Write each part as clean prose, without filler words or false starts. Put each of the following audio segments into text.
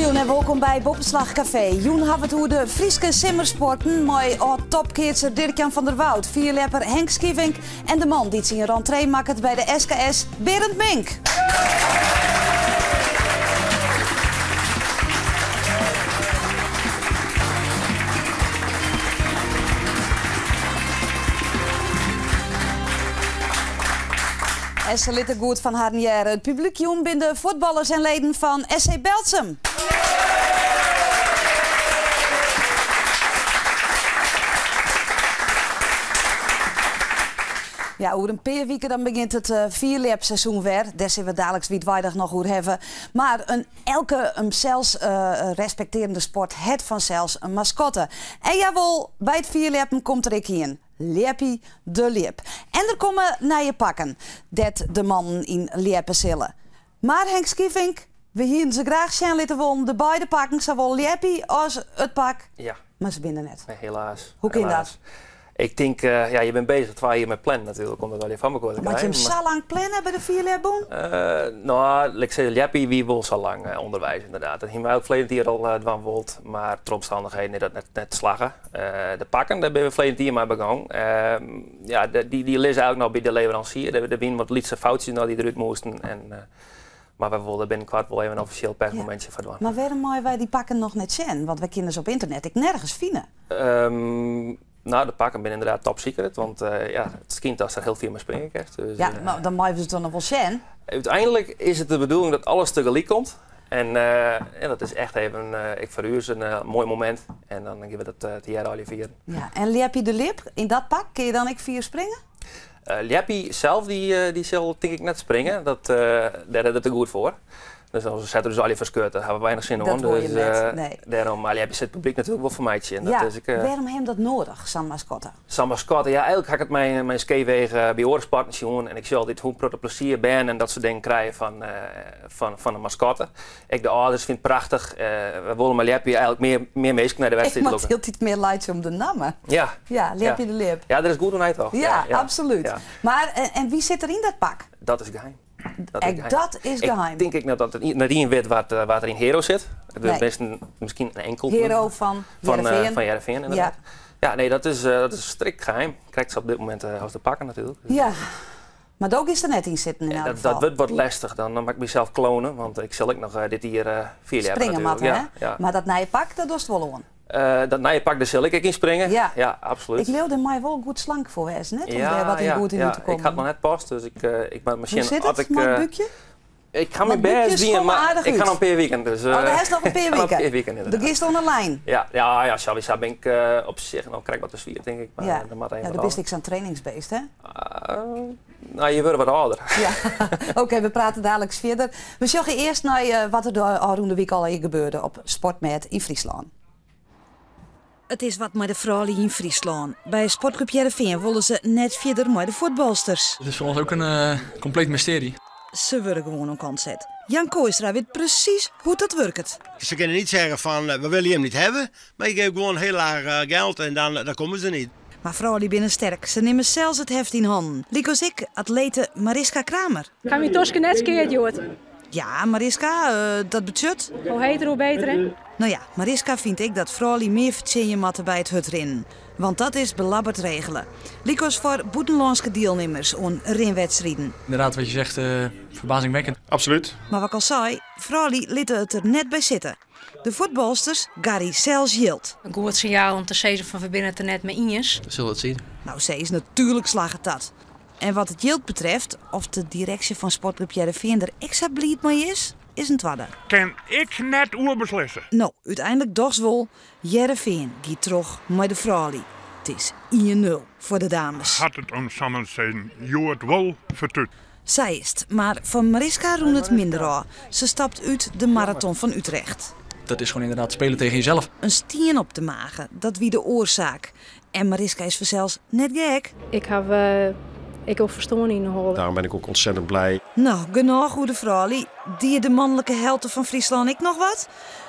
Goedenavond en welkom bij Boppenslag Café. Joen hebben het hoe de Frieske simmersporten met topkeertser Dirk-Jan van der Woud, vierlepper Henk Skivink en de man die zijn rentree maakt bij de SKS, Berend Mink. En ze litten goed van haar jaren. Het publiek joen binnen voetballers en leden van SC Belsum. Ja, over een paar weken dan begint het vierlepseizoen weer. Daar zullen we dadelijk wietwaardig nog over hebben. Maar elke zelfs respecterende sport het vanzelfs een mascotte. En jawel, bij het vierleppen komt er ik in. Leppie de Lip. En er komen naar je pakken. Dat de mannen in Leppen zullen. Maar Henk Skivink, we hielden ze graag zijn litten won de beide pakken, zowel Leppie als het pak. Ja. Maar ze binnen net. Nee, helaas. Hoe kan dat? Ik denk, ja, je bent bezig terwijl je met plannen natuurlijk, omdat wel je van me kort te Maar je hem zo lang plannen bij de vierlepboom? Nou, ik zeg, Jeppie, wie wil zo lang onderwijs inderdaad. Dat hebben we ook verleden jaar al dwan wild, maar door omstandigheden dat net slagen. De pakken, daar ben we verleden jaar maar begonnen. Ja, die lezen eigenlijk nog bij de leverancier. Er zijn wat lietse foutjes die eruit moesten. Maar we wilden binnenkort wel even een officieel persmomentje verdwanen. Maar waarom mogen wij die pakken nog net zien? Want wij kunnen ze op internet ik nergens vinden. Nou, de pakken zijn inderdaad top secret, want ja, het schijnt als er heel veel mee springen krijgt. Dus, ja, maar dan mogen we ze toch nog wel zien? Uiteindelijk is het de bedoeling dat alles tegelijk komt. En dat is echt even, ik verhuur ze een mooi moment. En dan gaan we dat het jaar al vieren. Ja, en Leppie de Lip, in dat pak, kun je dan ik 4 springen? Leppie zelf, die zal denk ik net springen. Daar is het er goed voor. Dus als we zetten dus al je verscheurd, daar hebben we weinig zin in. Dus, nee. Daarom, maar Leppie zit het publiek natuurlijk wel voor mij in. Ja, dus waarom hem dat nodig, zo'n mascotte? Zo'n mascotte, ja, eigenlijk ga ik het mijn skawegen bij Oorsportens doen. En ik zie altijd hoe groot plezier ben en dat soort dingen krijgen van een mascotte. Ik de ouders vind het prachtig. We willen maar Leppie eigenlijk meer mensen naar de wedstrijd lokken. Ik maak altijd meer lights om de namen. Ja. Ja, Leppie de Lip. Ja, dat is goed doen toch? Ja, absoluut. Ja. Maar, en wie zit er in dat pak? Dat is geheim. Dat is geheim. Ik denk dat het nadien weet wat er in Hero zit. Het is misschien een enkel. Hero van Heerenveen inderdaad. Ja, nee, dat is strikt geheim. Krijgt ze op dit moment als de pakken natuurlijk. Dus, ja, maar ook is er net in zitten in elk geval. Dat wordt wat lastig. Dan mag ik mezelf klonen, want ik zal nog dit hier 4 jaar springen matten, hè? Ja. Maar dat nije pak, dat doet het wel aan. Dat nije pak, daar zal ik in springen. Ja, absoluut. Ik wilde mij wel goed slank voor wezen, net? Om wat in goed in te komen. Ik had nog net pas, dus ik ben misschien. Hoe zit het? Mooi buikje? Ik ga mijn best doen, maar ik ga nog een paar weekend. Dus, daar is nog een paar weekend. De gist on de lijn. Ja, Shabisa ben ik op zich nog krijg wat te zwieren, denk ik. Maar ja, dan ben ik zo'n trainingsbeest, hè? Nou, je wordt wat ouder. Ja, oké, we praten dadelijk verder. We zorgen eerst naar wat er de afgelopen week al hier gebeurde op Sportmet in Friesland. Het is wat met de vrouwen in Friesland. Bij Sportclub Heerenveen willen ze net verder met de voetbalsters. Het is voor ons ook een compleet mysterie. Ze worden gewoon een kant zet. Jan Kooistra weet precies hoe dat werkt. Ze kunnen niet zeggen van we willen hem niet hebben, maar je geeft gewoon heel laag geld en dan komen ze niet. Maar vrouwen die binnen sterk, ze nemen zelfs het heft in handen. Liekos ik, atlete Mariska Kramer. Kan je Toske net skeert, Jood? Ja, Mariska, dat betjut. Hoe heter, hoe beter, hè? Nou ja, Mariska vindt ik dat vrouwen meer vertjennen matten bij het hutrennen. Want dat is belabberd regelen. Liekos voor boetenlandse deelnemers aan renwedstrijden. Inderdaad, wat je zegt, verbazingwekkend. Absoluut. Maar wat ik al zei, vrouwen lieten het er net bij zitten. De voetbalsters Gary zelfs hield. Een goed signaal om te zeggen van verbinden het er net met Injes. We zullen het zien. Nou, ze is natuurlijk slagen dat. En wat het yield betreft, of de directie van Sportclub Heerenveen er extra blij mee is een twadde. Kan ik net oerbeslissen? Nou, uiteindelijk dochs wel. Heerenveen gaat terug met de vrouwen. Het is 1-0 voor de dames. Had het ons samen zijn, Jood wel vertut. Zij is het, maar van Mariska roen het minder aan. Ze stapt uit de marathon van Utrecht. Dat is gewoon inderdaad spelen tegen jezelf. Een stien op te magen, dat wie de oorzaak. En Mariska is vanzelfs net gek. Ik heb verstoring in de hol. Daarom ben ik ook ontzettend blij. Nou, genoeg goede vrouwen. Die de mannelijke helden van Friesland ik nog wat?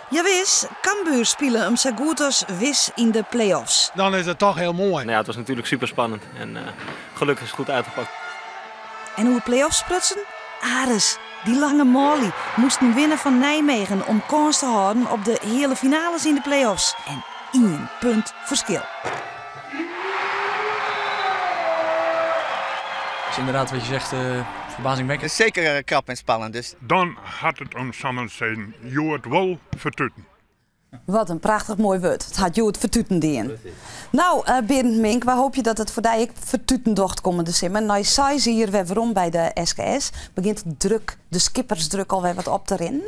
Ja wis, Cambuur spelen hem zo goed als wis in de play-offs. Dan is het toch heel mooi. Nou ja, het was natuurlijk super spannend en gelukkig is het goed uitgepakt. En hoe de play-offs sprutsen? Ares. Die lange Molly moesten winnen van Nijmegen om kans te houden op de hele finales in de play-offs. En 1 punt verschil. Dus inderdaad, wat je zegt, verbazingwekkend. Het is zeker krap en spannend. Dus. Dan had het ons samen zijn Jood wel vertutten. Wat een prachtig mooi woord. Het had Jood vertuten in. Nou, Berend Mink, waar hoop je dat het voor jou vertuten docht komende simmer? Nou, zij zie hier weer waarom bij de SKS. Begint de skippersdruk alweer wat op te rinnen?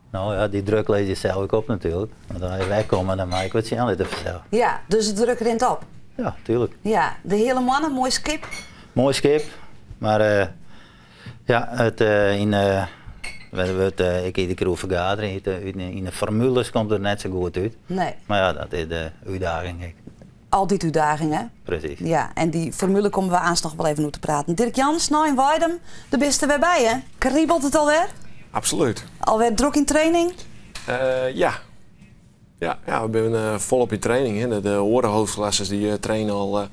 Nou ja, die druk lees je zelf ook op natuurlijk. Want als je wegkomt, dan maak ik wat snelheid te vertellen. Ja, dus de druk rint op? Ja, tuurlijk. Ja, de hele mannen, mooi skip? Mooi skip, maar ja, ik iedere keer vergaderen. In de formules komt het net zo goed uit. Nee. Maar ja, dat is de uitdaging. Altijd uitdagingen. Precies. Ja, en die formule komen we aanstaan nog wel even te praten. Dirk Jans, nou in Weidem, de beste weer bij hè? Kriebelt het alweer? Absoluut. Alweer druk in training? Ja, we zijn volop in training. Hè. De horenhoofdklassen die trainen al,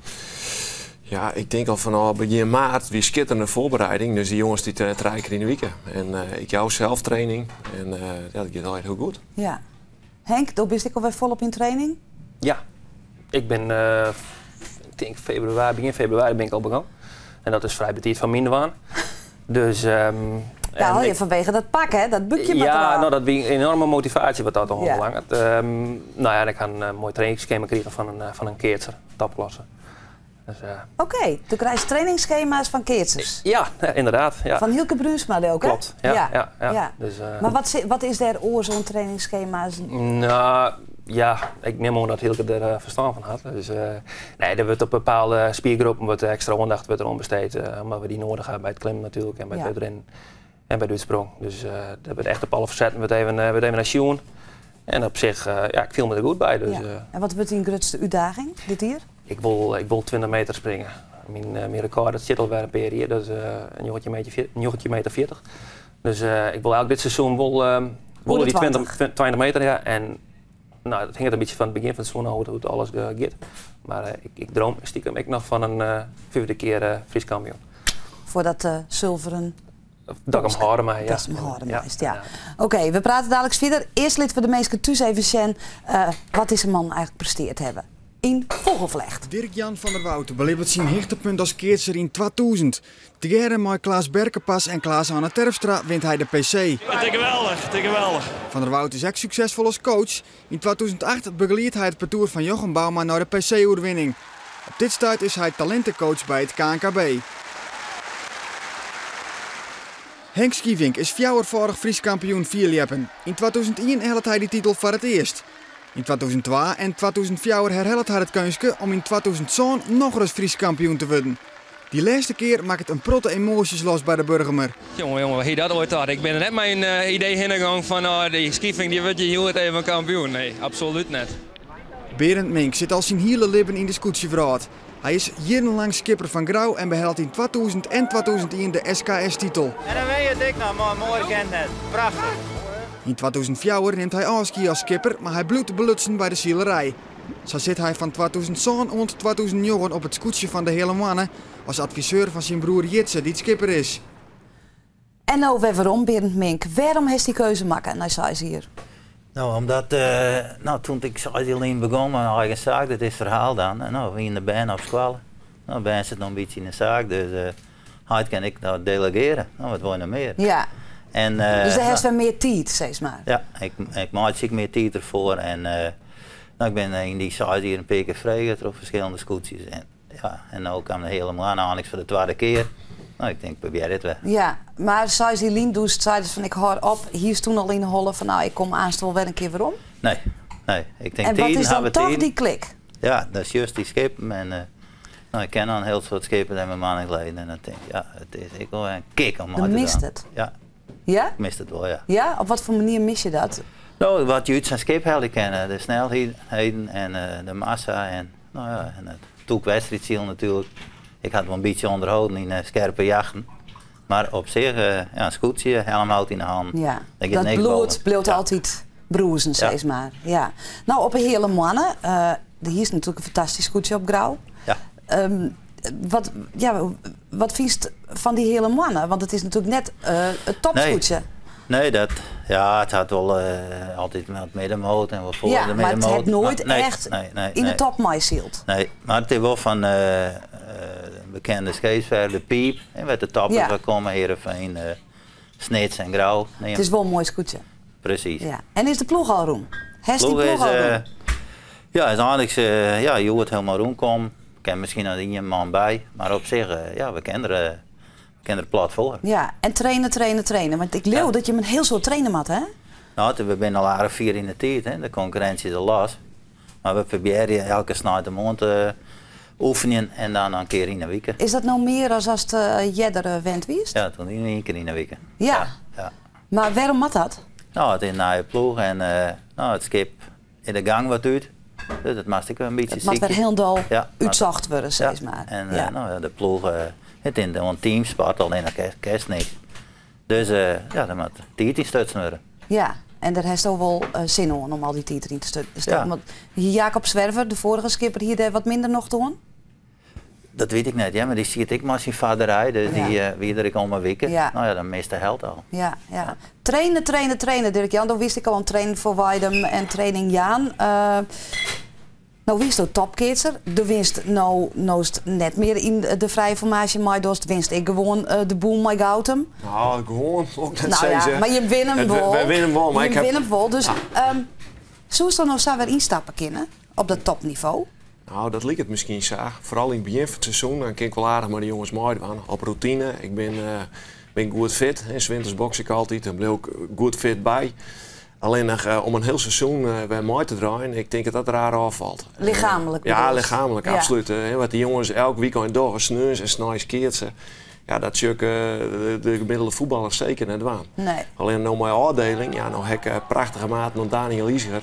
ik denk al vanaf begin maart weer schitterende voorbereiding. Dus die jongens die trainen in de weekend. En ik jou zelf training en dat gaat altijd heel goed. Ja. Henk, dan ben ik alweer volop in training? Ja, ik ben, ik denk begin februari ben ik al begonnen. En dat is vrij betiert van minder aan. Dus... ja, vanwege dat pak, hè? Dat boekje met ja, nou, dat was een enorme motivatie wat dat al ja. lang. Nou ja, ik ga een mooi trainingsschema krijgen van een keertser, topklasse. Dus, Oké, toen krijg je trainingsschema's van keertsers? Ja, inderdaad. Ja. Van Hielke Brunsma ook, hè? Klopt, ja. Dus, maar wat is daar oor zo'n trainingsschema? Nou, ja, ik neem aan dat Hielke er verstand van had. Dus, nee, er wordt op bepaalde spiergroepen extra aandacht erom besteed. Omdat we die nodig hebben bij het klimmen natuurlijk en bij het rennen en bij de uitsprong. Dus dat wordt echt op alle facetten wordt even naar Sjoen. En op zich, ik viel me er goed bij. Dus, en wat wordt die grootste uitdaging dit hier? Ik wil 20 meter springen. Mijn record dat zit alweer een paar jaar, dat is een jongetje meter 40. Dus ik wil eigenlijk dit seizoen wel die 20 meter. Ja. En nou, dat hing een beetje van het begin van het seizoen hoe het alles gaat. Maar ik droom stiekem nog van een 5e keer Fries kampioen. Voor dat zilveren... Dat ik hem houden mij, ja. Dat is hem houden meest, ja. Oké, we praten dadelijk verder. Eerst lid voor de meeste thuis even zien. Wat is een man eigenlijk presteerd hebben? In Vogelvlecht. Dirk-Jan van der Wouten belevert zijn hoogtepunt als keertser in 2000. Tegeer met Klaas Berkenpas en Klaas-Anne Terpstra wint hij de PC. Het is geweldig. Van der Wouten is ook succesvol als coach. In 2008 begeleidt hij het parcours van Jochem Bouwman naar de PC-overwinning. Op dit stuit is hij talentencoach bij het KNKB. Henk Schievink is 4-voudig Fries kampioen vierliepen. In 2001 herhelt hij die titel voor het eerst. In 2002 en 2004 herhelt hij het kunstje om in 2007 nog eens Fries kampioen te worden. Die laatste keer maakt het een protte emoties los bij de burgemer. Jongen, wat heb je dat ooit had? Ik ben er net mijn idee heengegaan van die Schievink die wordt je heel even kampioen. Nee, absoluut niet. Berend Mink zit al zijn hele leven in de scootjevraad. Hij is jarenlang skipper van Grauw en behaalt in 2000 en 2001 de SKS-titel. En dan weet je dik nou, mooi kent net. Prachtig. In 2004 neemt hij afski als skipper, maar hij bloedt te belutsen bij de zielerij. Zo zit hij van 2007 tot 2009 op het scootje van de hele mannen als adviseur van zijn broer Jitse, die skipper is. En nou weer waarom, Berend Mink? Waarom heeft die keuze maken naar Sais hier? Nou, omdat toen ik alleen begon met mijn eigen zaak, dat is het verhaal dan. En nou, we in de band op school. Nou, de band zit nog een beetje in de zaak, dus hij kan ik dat delegeren. Nou, wat wil je nog meer? Ja. En, dus daar heeft wel meer tijd, zeg maar. Ja, ik maak zich meer tijd ervoor. En nou, ik ben in die size hier een paar keer vrijgetrokken op verschillende scootjes. En ook kwam de hele maand aan niks voor de tweede keer. Nou, ik denk, probeer dit wel. Ja, maar zei die Lien doet, zei van ik hoor op, hier is toen al in de holle van nou, ik kom aanstel wel een keer weer om. Nee. Ik denk en wat is dan toch die klik? Ja, dat is juist die schepen. En nou, ik ken al een heel soort schepen in mijn maanden geleden. En dan denk ik, ja, het is ik wil een kick om te mist het? Ja. Ja? Ik mist het wel, ja. Ja? Op wat voor manier mis je dat? Nou, wat je uit zijn schip helder kennen. De snelheden en de massa en, nou ja, en het toekwedstrijdziel natuurlijk. Ik had wel een beetje onderhouden in scherpe jachten. Maar op zich, een scootje, helmhout in de hand. Ja, dat bloed bleef altijd broezen, zeg maar. Ja. Nou, op een hele mannen, hier is natuurlijk een fantastisch scootje op Grauw. Ja. wat viest van die hele mannen? Want het is natuurlijk net het topscootje. Nee, het had wel altijd met het middenmoot en wat voor de middenmoot. Maar het heeft nooit echt in de top meezield. Nee, maar het is wel van bekende skatesver, de Piep. En met de toppers komen Heerenveen, Snits en Grauw. Nee, het is wel een mooi scootje. Precies. Ja. En is de ploeg al roem? Is die ploeg al roem? Ja, is eigenlijk je wordt helemaal rondkomen. Ik ken misschien nog een man bij, maar op zich, we kennen er plat voor. Ja, en trainen. Want ik leeuw dat je met heel soort trainen moet, hè? Nou, we zijn al jaren 4 in de tijd, hè. De concurrentie is al los. Maar we proberen elke snaar de mond oefenen en dan een keer in de week. Is dat nou meer als het jedder wend wiest? Ja, toen 1 keer in de week. Ja. Maar waarom moet dat? Nou, het is een nieuwe ploeg en het schip in de gang wat uit. Dus dat moest ik een beetje zien. Het moet weer heel dol uitzacht worden, zeg maar. En de ploeg, het in een teamsport, alleen dat kerst niks. Dus dat moet titel stutsen worden. Ja, en daar heeft ook wel zin in om al die titels in te stutsen. Ja. Want Jacob Zwerver, de vorige skipper, hier deed wat minder nog doen? Dat weet ik niet, maar die ziet ik maar zijn vaderij, dus die wie ik al maar weken. Ja. Nou ja, dan mist de held al. Ja. Trainen, Dirk-Jan. Dan wist ik al een training voor Weidem en training Jaan. Nou wist je topkitser. De winst nou net meer in de vrije formatie, maar dus winst ik gewoon de boel met Gautam. Nou, gewoon ook net maar je wint hem wel. Wij winnen hem wel, maar je wint hem wel. Dus zou je dan nog zo weer instappen kunnen op dat topniveau? Nou, dat lijkt het misschien zo. Vooral in het begin van het seizoen, dan kan ik wel aardig maar de jongens mooi doen. Op routine, ik ben goed fit. In 's winters box ik altijd en bleef ook goed fit bij. Alleen nog om een heel seizoen weer mooi te draaien, ik denk dat raar afvalt. Lichamelijk? Lichamelijk, absoluut. Wat die jongens elk weekend door, sneus en snijs keert ze. Ja, dat zie ik de gemiddelde voetballers zeker net doen. Nee. Alleen nou mijn afdeling, nou heb ik prachtige maat nog Daniel Isger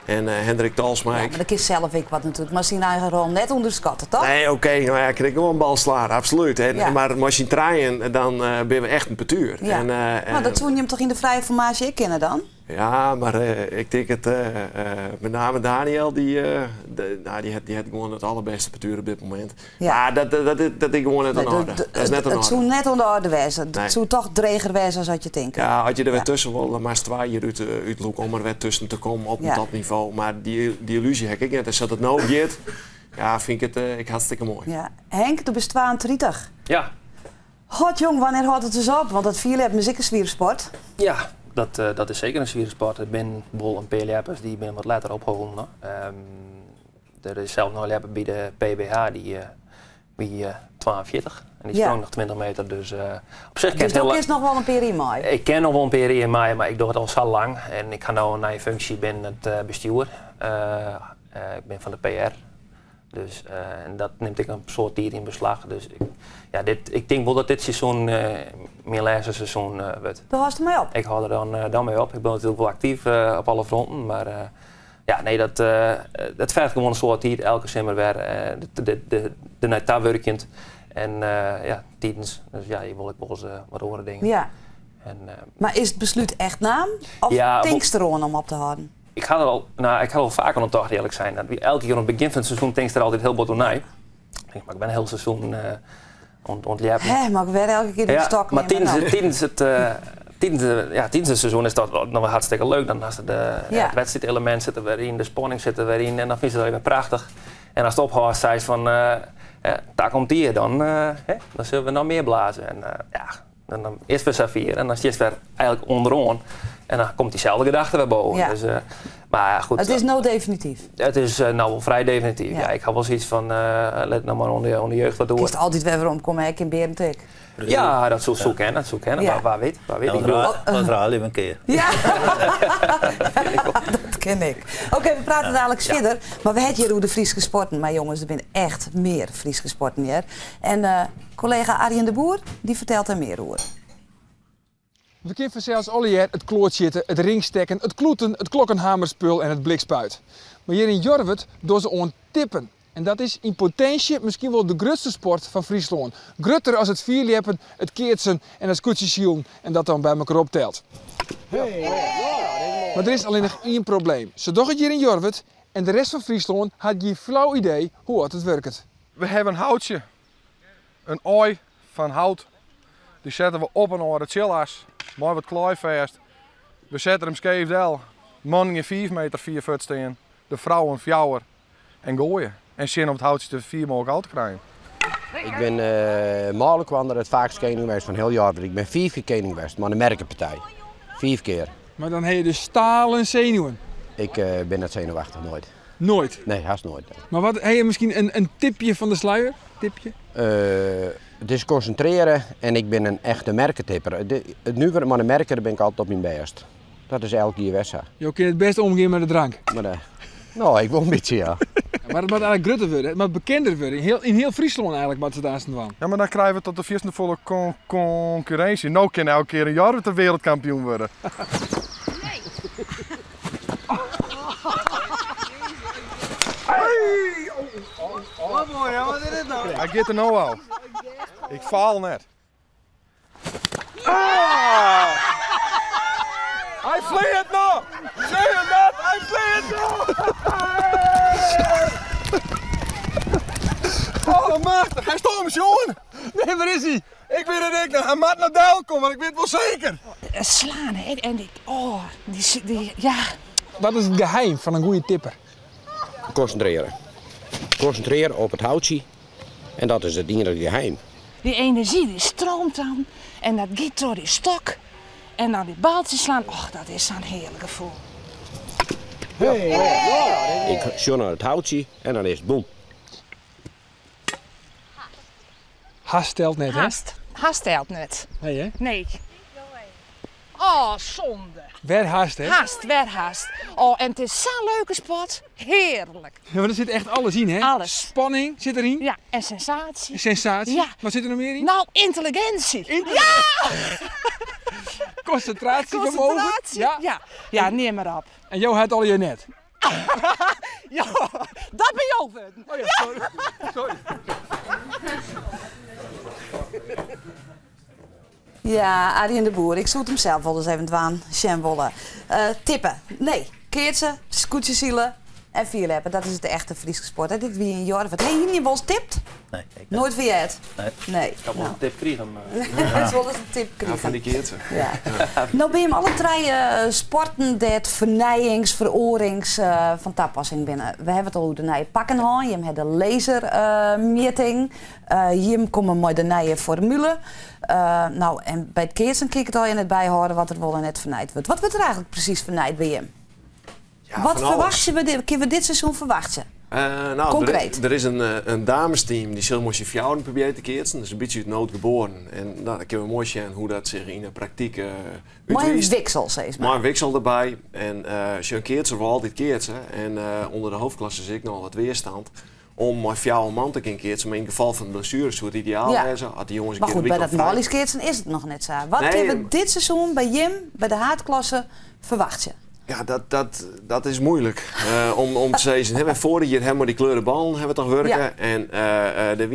en Hendrik Talsma. Ja, maar dat is zelf ik wat natuurlijk, maar zijn eigen rol net onderschatten, toch? Nee, oké, nou ja, ik kreeg wel een bal slaan, absoluut. Maar als je draaien, dan ben we echt een petuur. Ja. Maar dat zou je hem toch in de vrije formatie ik kennen dan? Ja, maar ik denk het, met name Daniel, die had gewoon het allerbeste petuur op dit moment. Ja. Maar dat is gewoon net een orde. Het zou net onder de orde wezen. Het zou toch dreger wezen als je denkt. Ja, als je er weer tussen wil, dan maar 2 jaar uit look om er weer tussen te komen op een topniveau. Maar die illusie heb ik niet. Als dat het nou geeft, ja, vind ik het hartstikke mooi. Ja. Henk, du bent 32. Ja. God jong, wanneer houdt het dus op? Want dat vier heb muziek een zwiersport. Ja. Dat is zeker een zwierensport. Ik ben bol een paar leppers die ben wat later opgewonnen. Er is zelf nog een lepper bij de PBH die 42 en die sprong nog 20 meter. Dus op zich dus dat is nog wel een paar in mij. Ik ken nog wel een paar in mij, maar ik doe het al zo lang en ik ga nu een nieuwe functie binnen het bestuur. Ik ben van de PR. Dus en dat neemt ik een soort dier in beslag. Dus ik denk wel dat dit seizoen mijn laatste seizoen wordt. Daar houdt je mee op? Ik hou er dan mee op. Ik ben natuurlijk wel actief op alle fronten. Maar dat vergt gewoon een soort dier elke zomer weer. De net werkend. En tijdens. Dus ja, je wil ik wel eens wat horen dingen. Ja. Maar is het besluit echt naam? Of denkst er om op te houden? Ik ga er al vaker om toch eerlijk zijn. Elke keer aan het begin van het seizoen denk er altijd heel wat aan. Ik ben een heel seizoen ontlepen. Maar ik werd elke keer de stok maar tijdens het seizoen is dat nog wel hartstikke leuk. Dan als het wedstrijdelement zitten we in, de spanning zitten we in en dan vind je het weer prachtig. En als het ophoudt, zei je van, daar komt die dan zullen we nog meer blazen. En dan eerst weer serveren en dan is het weer eigenlijk onderaan. En dan komt diezelfde gedachte weer boven. Ja. Dus, maar goed, het is nou definitief? Het is nou wel vrij definitief. Ja. Ik had wel zoiets van, let nou maar onder jeugd wat door. Is het altijd weer waarom ik in Berentik? Ja, dat zou kennen. Ja. Waar weet ik. Dat raal je een keer. Ja, dat ken ik. Oké, we praten dadelijk verder. Maar we hebben hier hoe de Friese sporten. Maar jongens, er zijn echt meer Friese sporten hier. En collega Arjen de Boer, die vertelt er meer over. We kennen zelfs alle jaar het klootzitten, het ringstekken, het kloeten, het klokkenhamerspul en het blikspuit. Maar hier in Jorwert doen ze on tippen. En dat is in potentie misschien wel de grootste sport van Friesland. Grutter als het vierleppen, het keertsen en het scootjeshielen en dat dan bij elkaar optelt. Maar er is alleen nog één probleem. Ze doen het hier in Jorwert en de rest van Friesland had geen flauw idee hoe het werkt. We hebben een houtje een ooi van hout. Die zetten we op en over het chillas. Mooi wat klooivast. We zetten hem scheef del. Mannen in 5 meter 4 voet staan. De vrouwen 4 en gooien. En zien op het houtje te 4 mogelijk hout te krijgen. Ik ben mogelijk het vaakst koning geweest van heel jaar. Ik ben 4 keer koning geweest, maar een merkenpartij. 4 keer. Maar dan heb je dus stalen zenuwen? Ik ben net zenuwachtig, nooit. Nooit? Nee, haast nooit. Maar wat, heb je misschien een tipje van de sluier? Tipje? Het is concentreren en ik ben een echte merkentipper. Nu maar een merken, daar ben ik altijd op mijn best. Dat is elke keer wedstrijd. Je kunt het best omgaan met de drank? Maar, nou, ik wil een beetje, ja. Maar het moet eigenlijk groter worden, het moet bekender worden. In heel Friesland eigenlijk moet ze daar staan van. Ja, maar dan krijgen we tot de viervolle concurrentie. Nou kan elke keer een jaar de wereldkampioen worden. Nee. Hey! Wat mooi, hè? Wat is dit nou? Hij gaat er nou al. Ik faal net. Ah! Hij vleert nog! Zie je dat? Hij vleert nog! Oh, machtig! Hij stond hem, jongen! Nee, waar is hij? Ik weet het niet. Hij moet naar Duil komen, maar ik weet het wel zeker. Slaan, hè? En ja. Wat is het geheim van een goede tipper? Concentreren. Concentreren op het houtje. En dat is het enige geheim. Die energie die stroomt dan. En dat giet door die stok. En dan die baltjes slaan. Och, dat is zo'n heerlijk gevoel. Hey. Ik zie naar het houtje en dan is het boem. Haast stelt net, hè? Haast stelt net. Nee, hè? Nee. Oh, zonde. Weer haast, hè? Haast. Oh, en het is zo'n leuke sport. Heerlijk. Ja, maar er zit echt alles in, hè? Alles. Spanning zit erin. Ja, en sensatie. Sensatie? Ja. Wat zit er nog meer in? Nou, intelligentie. Ja! Concentratievermogen. Ja, neem maar op. En jou had al je net. Ja, dat ben je over. Oh ja, sorry. Ja, Arjen de Boer. Ik zoet hem zelf wel eens even dwaan. Sjenwolle. Tippen. Nee. Keertsen, scootjesielen en vierleppen. Dat is het echte Friese sport. Hè? Dit wie een jaar. Heb je hier wel eens tipt? Nee. Nooit via het? Nee. Ik heb wel een tip gekregen. Het is wel eens een tip Ja, van die keertsen. Ja. Nou ben je hem alle 3 sporten dat vernijings, veroorings van toepassing binnen. We hebben het al over de nieuwe pakken gehad. Je hebt de lasermeting. Hier komen we de nieuwe formule. Nou, en bij het keertsen kijk ik het al in het bijhouden wat er wel en net vernijd wordt. Wat wordt er eigenlijk precies vernijd bij je? Ja, wat verwacht je? Kunnen we dit seizoen verwachten? Nou, concreet. Er is een damesteam die zal moest je vrouwen proberen te keertsen. Dat is een beetje uit nood geboren. En nou, dan kunnen we mooi zien hoe dat zich in de praktijk Mooi een wiksel, zeg maar. Mooi een wiksel erbij. En als je een keertser wil altijd keertsen. En onder de hoofdklasse zie ik nog wat weerstand. Om maar vrouwen man te kunnen keertsen. Maar in geval van de blessures zou het ideaal zijn. Had die jongens een maar goed, bij dat Molly's keertsen is het nog net zo. Wat kunnen we dit seizoen bij Jim, bij de haatklasse, verwacht je? Ja, dat is moeilijk om te zeggen. We vorig jaar hebben we die kleurenballen hebben toch werken. Ja. En er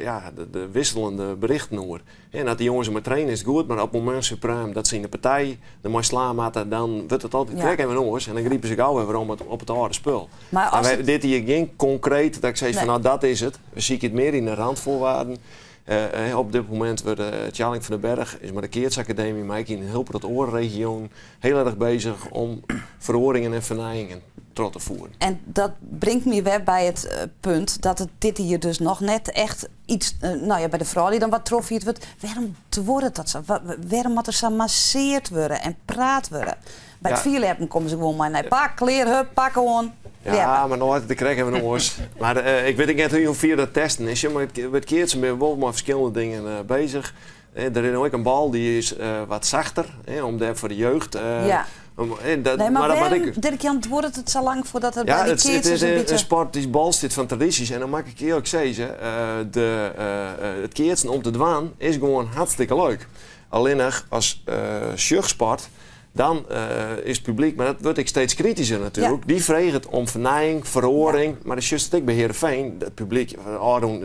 waren de wisselende berichten over. En dat die jongens met trainen is goed, maar op het moment supreme dat ze in de partij de mooi slaan maken, dan wordt het altijd trek en jongens. En dan griepen ze gauw weer om op het harde spul. Maar als dit hier geen concreet, dat ik zeg van nou dat is het. We zien het meer in de randvoorwaarden. Op dit moment wordt Tjalling van den Berg is met de Keertsacademie, maar ik in heel het oorregio heel erg bezig om veroringen en vernijingen terug te voeren. En dat brengt me weer bij het punt dat het dit hier dus nog net echt iets, bij de vrouw die dan wat trofiert wordt, waarom wordt dat zo? Waarom moet er zo masseerd worden en praat worden? Bij het vierleppen komen ze gewoon maar naar pak, kleer, hup, pak gewoon. Ja, maar nooit, dat krijgen we nog eens. Maar ik weet niet hoe via dat testen is. Maar het keertje ben wel met verschillende dingen bezig. Er is ook een bal die is wat zachter, om daar voor de jeugd. Maar Dirk-Jan, wordt het zo lang voordat het bij die keertjes het is een sport die bal zit van tradities. En dan mag ik eerlijk zeggen, het keertje om te dwaan is gewoon hartstikke leuk. Alleen nog als jeugdsport. Dan is het publiek, maar dat wordt ik steeds kritischer natuurlijk. Ja. Die vragen het om vernijing, veroring. Maar dat is juist ik bij Heerenveen. Het publiek,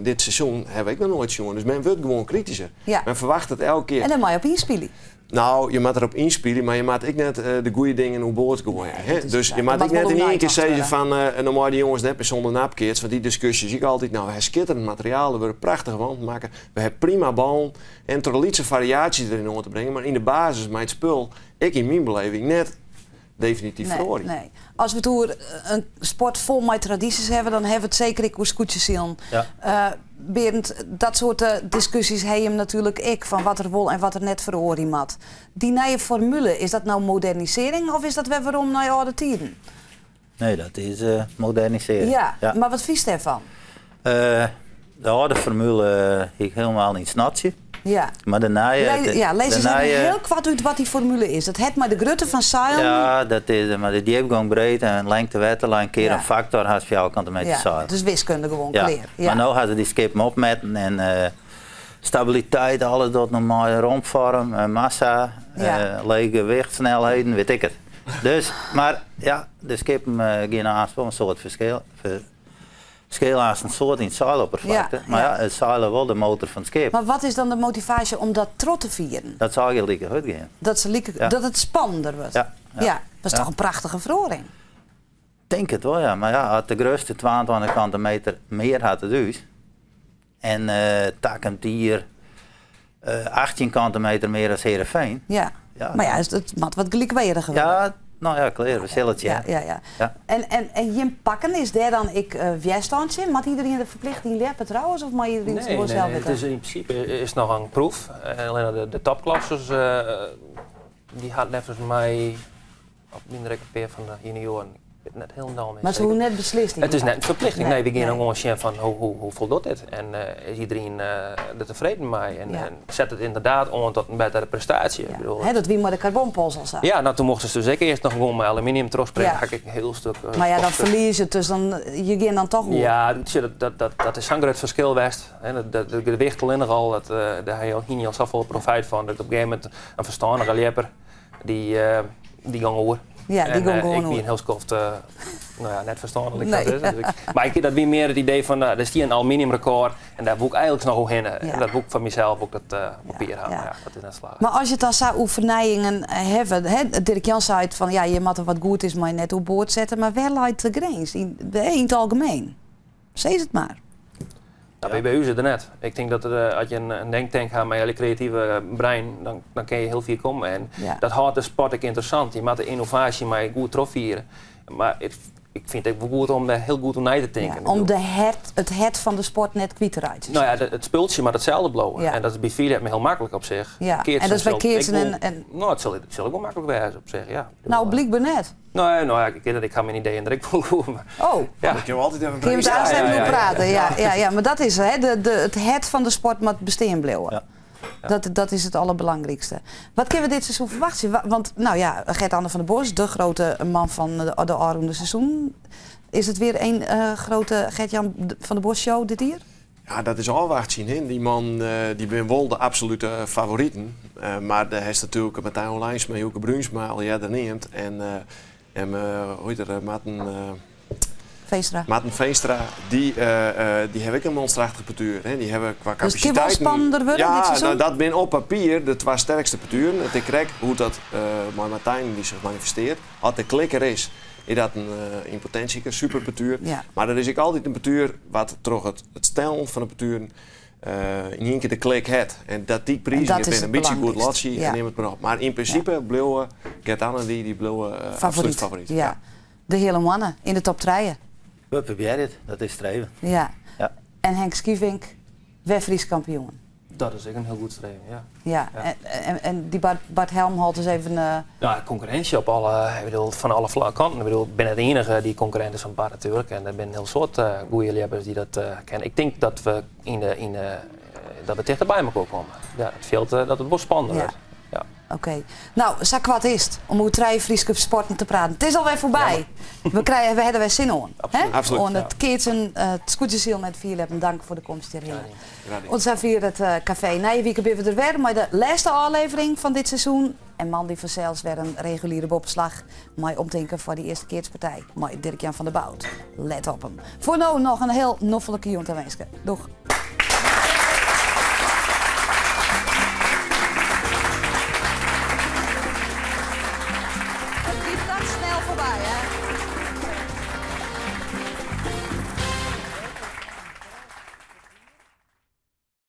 dit seizoen heb ik nog nooit jongen. Dus men wordt gewoon kritischer. Ja. Men verwacht het elke keer. En dan mag je op inspelen. Nou, je moet erop inspelen, maar je moet ook net de goede dingen hoe boord gooien. Dus je moet ook net in één keer zeggen van normaal die jongens net zonder napkeert. Want die discussies zie ik altijd, nou, we hebben schitterend materiaal, we willen prachtig wand maken, we hebben prima bal en er lietse variaties erin om te brengen, maar in de basis, met het spul, ik in mijn beleving net definitief verloren. Nee. Als we toen een sport vol met tradities hebben, dan hebben we het zeker ik hoe scootjes zien. Ja. Berend, dat soort discussies heb je hem natuurlijk ik van wat er wel en wat er net verhoren had. Die nieuwe formule, is dat nou modernisering of is dat weer waarom naar oude tijden? Nee, dat is modernisering. Ja, maar wat vies daarvan? De oude formule ik helemaal niet snatje. Ja. Maar de nieuwe... lees eens heel kwart uit wat die formule is. Dat het maar de grutte van zeilen. Ja, dat is maar de diepgang breedte en lengte wetterlijn een keer een factor had je jou kan met de zeilen. Dus wiskunde gewoon clear. Ja. Maar nu hadden die skippen opmetten en stabiliteit, alles dat normaal rondvorm, massa, lege gewicht, snelheden, weet ik het. Dus, maar ja, de skippen gaan aan een soort verschil. Scheel aan een soort in het zeiloppervlakte, maar ja, het zeilen wel de motor van het schip. Maar wat is dan de motivatie om dat trot te vieren? Dat zou je lekker goed gaan. Dat het spannender wordt? Ja, dat is toch een prachtige verhoring? Denk het wel, ja. Maar ja, als de grootste 22 kanten meter meer had het dus. En takken hier 18 kanten meter meer als Heerenveen. Ja, maar ja, het moet wat gelijkwaardiger worden. Ja, nou ja, klaar, we zullen het ja. En Jim Pakken, is daar dan weerstandje? Moet iedereen de verplichting leppen trouwens? Of mag iedereen het gewoon zelf weten? Het is in principe is nog een proef. Alleen de topklassers die had net als mij op minder peer van de junioren. Net helemaal mee. Maar ze hoe net beslist? Het is net een verplichting. Nee, we gaan gewoon zien van hoe voldoet dit? En is iedereen er tevreden mee? En zet het inderdaad om tot een betere prestatie. Ja. Ik bedoel, dat wie maar de carbonpols al zag. Ja, nou toen mochten ze dus zeker eerst nog gewoon met aluminium terugspringen. Ja. Ga ik een heel stuk. Maar ja, dan verlies je het, dus dan je gaat dan toch goed. Ja, dat is zo'n groot verschil geweest. De gewicht alleen al, daar heb je al zoveel profijt van. Dat op een gegeven moment een verstandige lepper die ging over. Ja, die gaan gewoon ik ben heel skoft, net verstandelijk. Nee. Dus maar ik heb dat weer meer het idee van, er is hier een aluminium record en daar moet ik eigenlijk nog hoe heen. En dat boek van mezelf ook dat papier aan. Ja, dat is net slagen. Maar als je het dan zo oefeningen hebben, Dirk Jan zei het van, je moet er wat goed is, maar je net op boord zetten, maar wel uit de grens, in het algemeen. Zeg het maar. Nou, bij u is het er net. Ik denk dat als je een denktank gaat met je creatieve brein, dan kun je heel veel komen. En dat houdt de sport ook interessant. Je moet de innovatie maar goed trofvieren. Maar ik vind het ook goed om heel goed naar te denken. Ja, om het van de sport net kwijt te rijden. Nou ja, het spultje maar hetzelfde blowen. Ja. En dat is bij vier heel makkelijk op zich. Ja. En dat is bij keertsen en... Nou, het zal ook wel makkelijk wezen op zich, ja. Nou, blijkbaar net. Ik ga mijn idee en ik voel. Oh, ja. Dat je altijd even kun je met aanstemmen praten. Ja, maar dat is het van de sport moet bestehen blijven. Ja. Dat is het allerbelangrijkste. Wat kunnen we dit seizoen verwachten? Want Gert-Anne van der Bos, de grote man van de aanroende seizoen. Is het weer een grote Gert-Jan van der Bos show dit hier? Ja, dat is al waard zien. Hè. Die man die ben wel de absolute favorieten. Maar hij is natuurlijk Martijn Lijns met Joke Bruinsma al jaren neemt. En hoe heet er, Veenstra. Maarten Veenstra, die heb ik een monsterachtige partuur. Die hebben qua capaciteit. Dus het wel spannender worden dit seizoen? Nou, dat ben op papier de twee sterkste parturen. Het is hoe dat maar Martijn die zich manifesteert. Als de klikker is dat in potentie een super partuur. Ja. Maar er is ook altijd een partuur wat toch het stijl van de partuuren in één keer de klik heeft. En dat die prijzen ben een beetje goed lotsie en neem het maar op. Maar in principe bleven Gert-Anne die bleven absoluut favoriet. Ja. De hele mannen in de top 3. We proberen dit, dat is streven. Ja. En Henk Skievink, West-Fries kampioen. Dat is ook een heel goed streven, ja. En die Bart Helm had dus even... Nou, concurrentie op van alle kanten. Ik ben het enige die concurrent is van Bart natuurlijk. En er zijn een heel soort goede liefhebbers die dat kennen. Ik denk dat we dat we dichterbij elkaar komen. Ja, het veelt dat het wel spannender wordt. Ja. Oké. Nou, zo kwart is het om hoe drie Friese sporten te praten. Het is alweer voorbij. We hebben weer zin in. Absoluut. En het keertje, het scootjesziel met Vierleppen. Dank voor de komst hierheen. Ons hier het café. Na je week ben we er weer met de laatste aflevering van dit seizoen. En man die vanzelfs weer een reguliere bopslag. Mooi omdenken voor die eerste keertspartij. Mooi Dirk-Jan van der Bout. Let op hem. Voor nu nog een heel noffelijke jongen te wensen. Doeg.